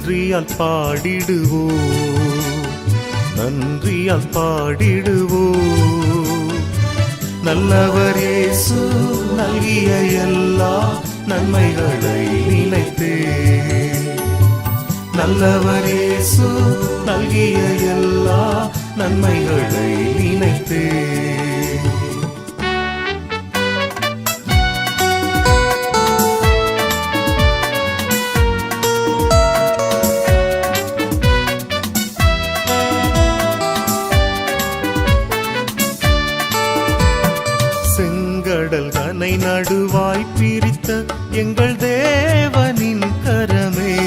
நன்றியால் பாடிடுவோம், நன்றியால் பாடிடுவோம். நல்லவர் இயேசு நல்கிய எல்லா நன்மைகளை நினைத்தே, நல்லவர் இயேசு நல்கிய எல்லா நன்மைகளை நினைத்தே. செங்கடல் தன்னை நடுவாய் பிரித்த எங்கள் தேவனின் கரமே,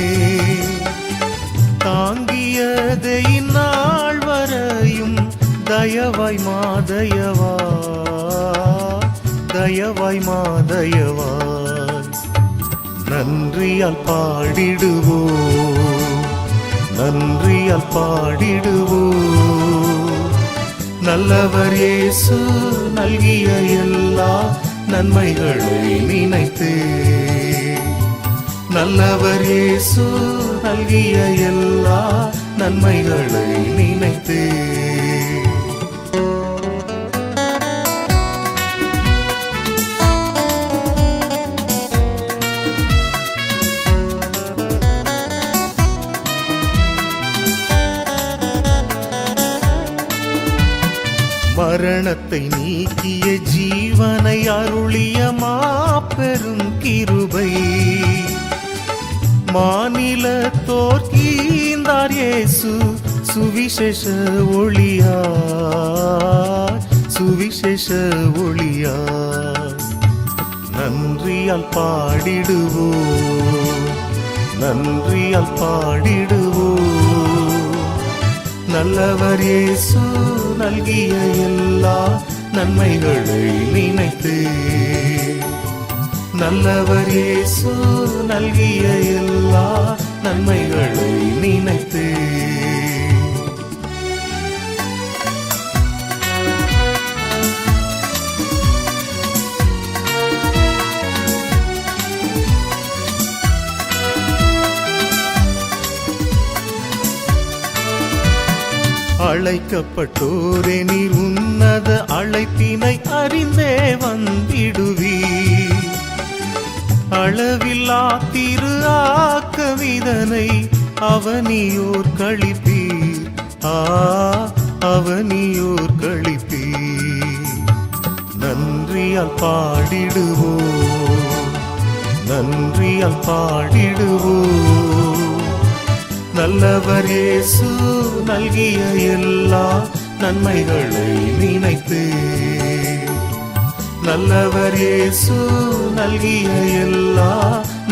தாங்கியதை நாள் வரையும் தயவாய் மாதயவா, தயவாய் மாதயவாய். நன்றியால் பாடிடுவோம், நன்றியால் பாடிடுவோம். நல்லவர் இயேசு நல்கிய எல்லா நன்மைகளை நினைத்தே, நல்லவர் இயேசு நல்கிய எல்லா நன்மைகளை நினைத்தே. மரணத்தை நீக்கிய ஜீவனை அருளிய மாபெரும் கிருபை, மாநிலத்தோர் கீந்தார் இயேசு சுவிசேஷ ஒளியார், சுவிசேஷ ஒளியார். நன்றியால் பாடிடுவோம், நன்றியால் பாடிடுவோம். நல்லவர் இயேசு நல்கிய எல்லா நன்மைகளை நினைத்தே, நல்லவர் இயேசு நல்கிய எல்லா நன்மைகளை நினைத்தே. அழைக்கப்பட்டோரே நீர் உன்னத அழைப்பினை அறிந்தே வந்திடுவீர், அளவில்லா திரு ஆக்கவிதனை அவனியோர் கழிப்பீர், அவனியோர் கழிப்பீர். நன்றியால் பாடிடுவோம், நன்றியால் பாடிடுவோம். நல்லவர் இயேசு நல்கிய எல்லா நன்மைகளை நினைத்தே, நல்லவர் இயேசு நல்கிய எல்லா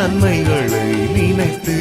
நன்மைகளை நினைத்தே.